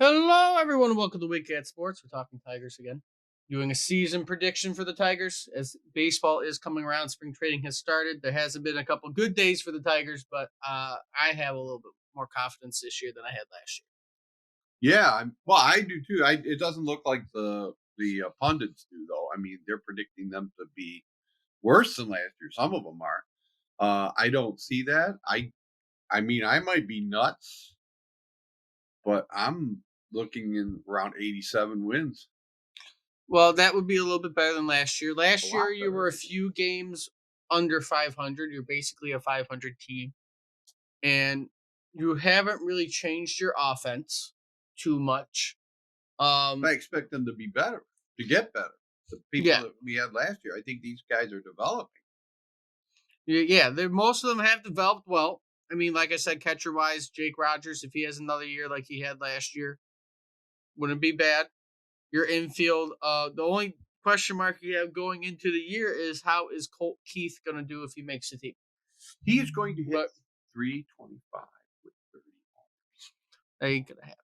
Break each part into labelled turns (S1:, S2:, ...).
S1: Hello, everyone. Welcome to Big Cat Sports. We're talking Tigers again. Doing a season prediction for the Tigers as baseball is coming around. Spring training has started. There hasn't been a couple good days for the Tigers, but I have a little bit more confidence this year than I had last year.
S2: Yeah, well, I do too. It doesn't look like the pundits do, though. I mean, they're predicting them to be worse than last year. Some of them are. I don't see that. I mean, I might be nuts, but I'm looking in around 87 wins.
S1: Well, that would be a little bit better than last year.
S2: A
S1: Last year,
S2: lot
S1: you
S2: better.
S1: were a few games under 500. You're basically a 500 team, and you haven't really changed your offense too much.
S2: I expect them to be better, to get better. The people
S1: Yeah,
S2: that we had last year, I think these guys are developing.
S1: Yeah, most of them have developed well. I mean, like I said, catcher wise, Jake Rogers, if he has another year like he had last year, wouldn't be bad. Your infield, the only question mark you have going into the year is how is Colt Keith going to do if he makes the team?
S2: He is going to hit
S1: But
S2: 325 with 30.
S1: that ain't going to happen.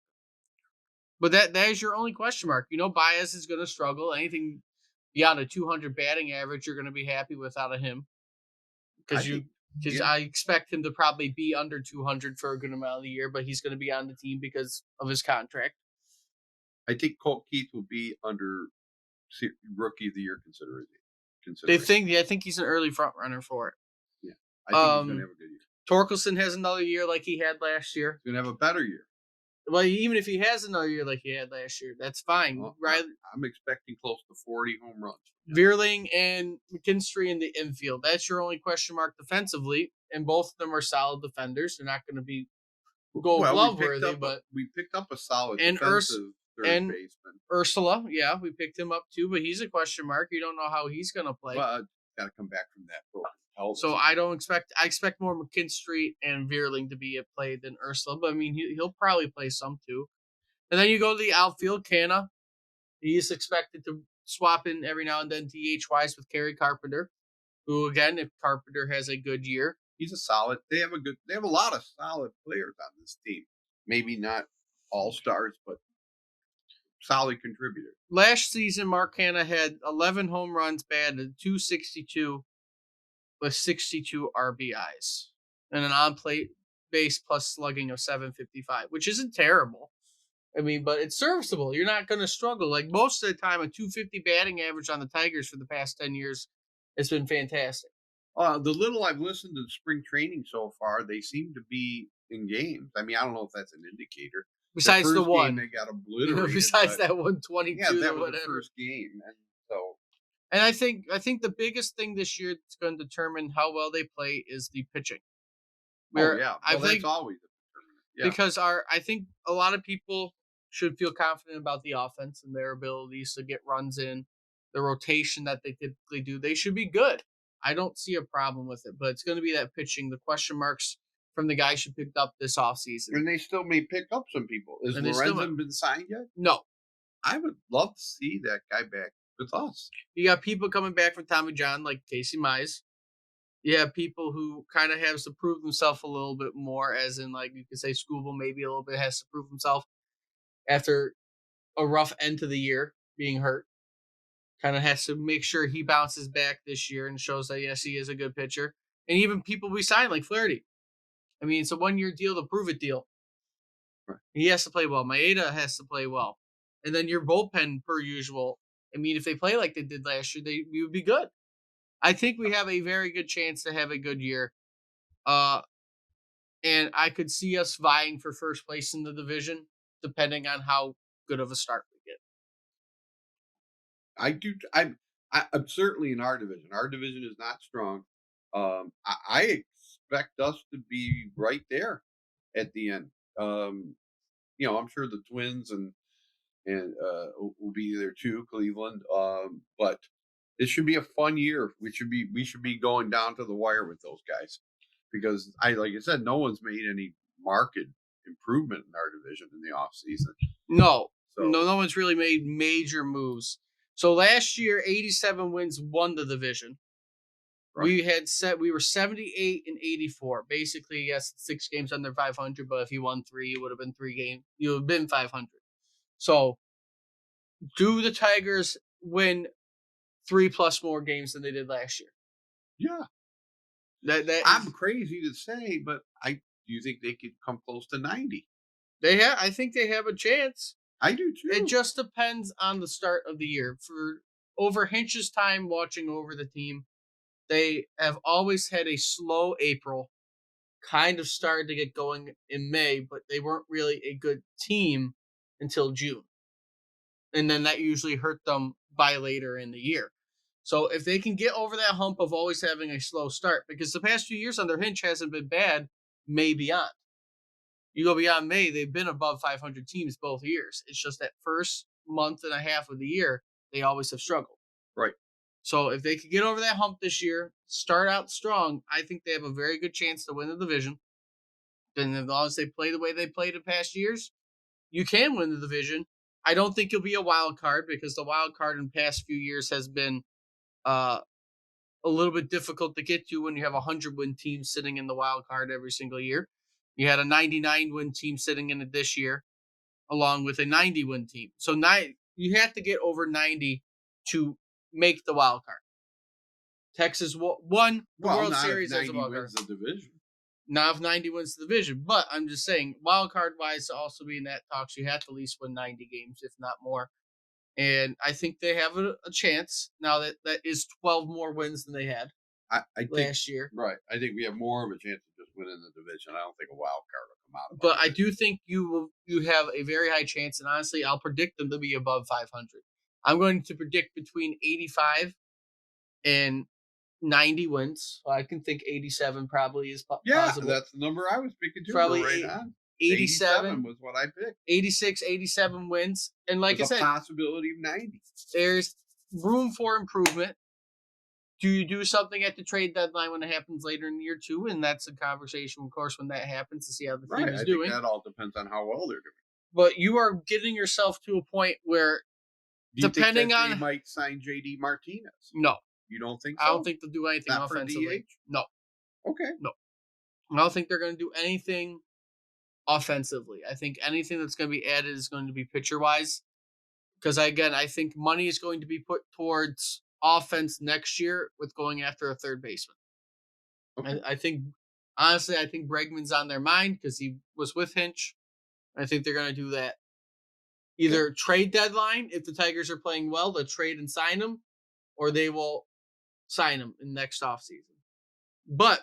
S1: But that is your only question mark. You know, Baez is going to struggle. Anything beyond a 200 batting average, you're going to be happy with out of him
S2: I
S1: because
S2: think, yeah,
S1: I expect him to probably be under 200 for a good amount of the year, but he's going to be on the team because of his contract.
S2: I think Colt Keith will be under rookie of the year
S1: They
S2: consideration.
S1: think, yeah, I think he's an early front runner for
S2: Yeah,
S1: it.
S2: I think he's going to have a good year.
S1: Torkelson has another year like he had last year.
S2: He's going to have a better year.
S1: Well, even if he has another year like he had last year, that's fine.
S2: Well,
S1: Right?
S2: I'm expecting close to 40 home runs.
S1: Veerling and McKinstry in the infield. That's your only question mark defensively, and both of them are solid defenders. They're not going to be Gold
S2: Well,
S1: Glove worthy, but
S2: we picked up a solid
S1: and Urs
S2: defensive third
S1: and
S2: baseman.
S1: Ursula, yeah, we picked him up too, but he's a question mark. You don't know how he's going to play.
S2: But got to come back from that broken pelvis.
S1: So I expect more McKinstry and Veerling to be at play than Ursula, but I mean he'll probably play some too. And then you go to the outfield, Canna. He's expected to swap in every now and then DH wise with Kerry Carpenter, who again, if Carpenter has a good year.
S2: He's a solid. They have a lot of solid players on this team. Maybe not all stars, but solid contributors.
S1: Last season, Mark Canna had 11 home runs, batted 262 with 62 RBIs and an on plate base plus slugging of 755, which isn't terrible. I mean, but it's serviceable. You're not going to struggle. Like most of the time, a 250 batting average on the Tigers for the past 10 years has been fantastic.
S2: The little I've listened to spring training so far, they seem to be in games. I mean, I don't know if that's an indicator. Their
S1: Besides the
S2: first game,
S1: one,
S2: they got obliterated,
S1: besides
S2: but
S1: that
S2: yeah,
S1: 122
S2: that
S1: or
S2: was the
S1: whatever.
S2: first game, and so
S1: And I think the biggest thing this year that's going to determine how well they play is the pitching.
S2: oh
S1: Where
S2: yeah,
S1: I
S2: well that's
S1: think
S2: always a determinant. Yeah,
S1: because I think a lot of people should feel confident about the offense and their abilities to get runs in, the rotation that they typically do. They should be good. I don't see a problem with it, but it's going to be that pitching, the question marks from the guys you picked up this offseason.
S2: and they still may pick up some people. Is
S1: And they still
S2: Lorenzen been signed yet?
S1: no.
S2: I would love to see that guy back with us.
S1: You got people coming back from Tommy John like Casey Mize. You have people who kind of has to prove themselves a little bit more, as in like you could say Scooble maybe a little bit has to prove himself after a rough end to the year being hurt. Kind of has to make sure he bounces back this year and shows that yes, he is a good pitcher. And even people we signed like Flaherty. I mean, it's a 1 year deal to prove it deal.
S2: Right.
S1: He has to play well. Maeda has to play well. And then your bullpen, per usual. I mean, if they play like they did last year, we would be good. I think we have a very good chance to have a good year. Uh, and I could see us vying for first place in the division, depending on how good of a start we get.
S2: I do. I'm certainly in our division. Our division is not strong. I expect us to be right there at the end. I'm sure the Twins and will be there too, Cleveland. But it should be a fun year. We should be going down to the wire with those guys because like I said, no one's made any marked improvement in our division in the off season.
S1: No,
S2: So
S1: no one's really made major moves. So last year, 87 wins won the division.
S2: right.
S1: We were 78 and 84. Basically, yes, 6 games under 500, but if you won 3, it would have been 3 games. You would have been 500. So, do the Tigers win 3 plus more games than they did last year?
S2: Yeah.
S1: That
S2: I'm
S1: is
S2: crazy to say, but I do you think they could come close to 90?
S1: I think they have a chance.
S2: I do
S1: It
S2: too.
S1: just depends on the start of the year. For over Hinch's time watching over the team, they have always had a slow April, kind of started to get going in May, but they weren't really a good team until June. And then that usually hurt them by later in the year. So if they can get over that hump of always having a slow start, because the past few years under Hinch hasn't been bad, May beyond. You go beyond May, they've been above 500 teams both years. It's just that first month and a half of the year, they always have struggled.
S2: Right.
S1: So if they could get over that hump this year, start out strong, I think they have a very good chance to win the division. And as long as they play the way they played in past years, you can win the division. I don't think you'll be a wild card because the wild card in past few years has been uh, a little bit difficult to get to when you have a 100-win team sitting in the wild card every single year. You had a 99-win team sitting in it this year, along with a 90-win team. So you have to get over 90 to make the wild card. Texas won the
S2: Well,
S1: World
S2: not if
S1: Series as a
S2: 90
S1: wild card.
S2: wins the division.
S1: Now, if 90 wins the division, but I'm just saying, wild card wise, to also be in that talks, you have to at least win 90 games, if not more. And I think they have a chance now that is 12 more wins than they had
S2: I think
S1: last year.
S2: right. I think we have more of a chance of just winning the division. I don't think a wild card will come out of
S1: But
S2: our
S1: I do
S2: division.
S1: think you have a very high chance, and honestly, I'll predict them to be above 500. I'm going to predict between 85 and 90 wins. So I can think 87 probably is
S2: Yeah,
S1: possible.
S2: that's the number I was picking too.
S1: Probably
S2: We're right on.
S1: 87,
S2: was what I picked.
S1: 86, 87 wins. And like
S2: There's
S1: I
S2: a
S1: said,
S2: possibility of 90.
S1: there's room for improvement. Do you do something at the trade deadline when it happens later in year two? And that's a conversation, of course, when that happens to see how the team
S2: Right.
S1: is
S2: I think
S1: doing.
S2: that all depends on how well they're doing.
S1: But you are getting yourself to a point where,
S2: Do you
S1: depending
S2: think that they
S1: on
S2: might sign JD Martinez?
S1: no,
S2: You don't think so?
S1: I don't think they'll do anything
S2: Not for
S1: offensively.
S2: DH?
S1: No,
S2: Okay.
S1: no, I don't think they're going to do anything offensively. I think anything that's going to be added is going to be pitcher wise. Because again, I think money is going to be put towards offense next year with going after a third baseman.
S2: Okay.
S1: I think honestly, I think Bregman's on their mind because he was with Hinch. I think they're going to do that. Either trade deadline, if the Tigers are playing well, they'll trade and sign him, or they will sign him in next offseason. But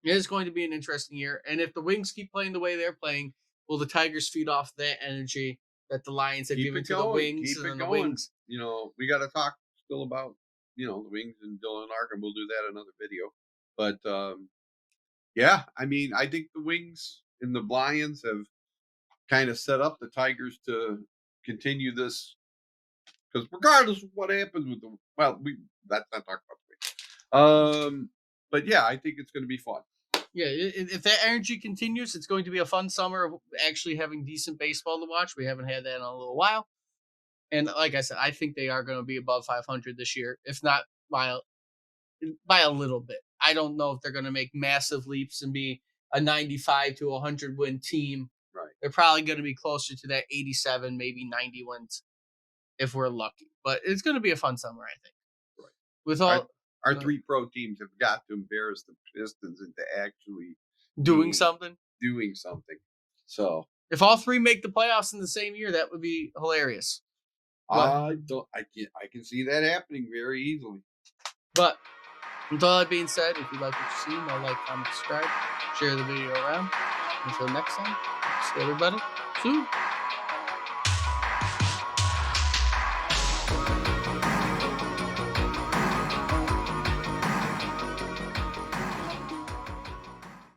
S1: it is going to be an interesting year. And if the Wings keep playing the way they're playing, will the Tigers feed off that energy that the Lions have
S2: Keep
S1: given
S2: it
S1: to the
S2: going.
S1: Wings?
S2: Keep
S1: And
S2: it
S1: then the
S2: going.
S1: Wings.
S2: You know, we got to talk still about, the Wings and Dylan Larkin. We'll do that in another video. But, yeah, I mean, I think the Wings and the Lions have kind of set up the Tigers to continue this. Because regardless of what happens with that's not talking about the Wings. But yeah, I think it's going to be fun.
S1: Yeah, if that energy continues, it's going to be a fun summer of actually having decent baseball to watch. We haven't had that in a little while. And like I said, I think they are going to be above 500 this year, if not by a little bit. I don't know if they're going to make massive leaps and be a 95 to 100 win team.
S2: Right.
S1: They're probably going to be closer to that 87, maybe 90 wins if we're lucky. But it's going to be a fun summer, I think.
S2: Right.
S1: With all
S2: our three pro teams have got to embarrass the Pistons into actually
S1: doing something.
S2: So
S1: if all three make the playoffs in the same year, that would be hilarious.
S2: I can see that happening very easily.
S1: But with all that being said, if you like what you see, like, comment, subscribe, share the video around. Until next time, see everybody soon.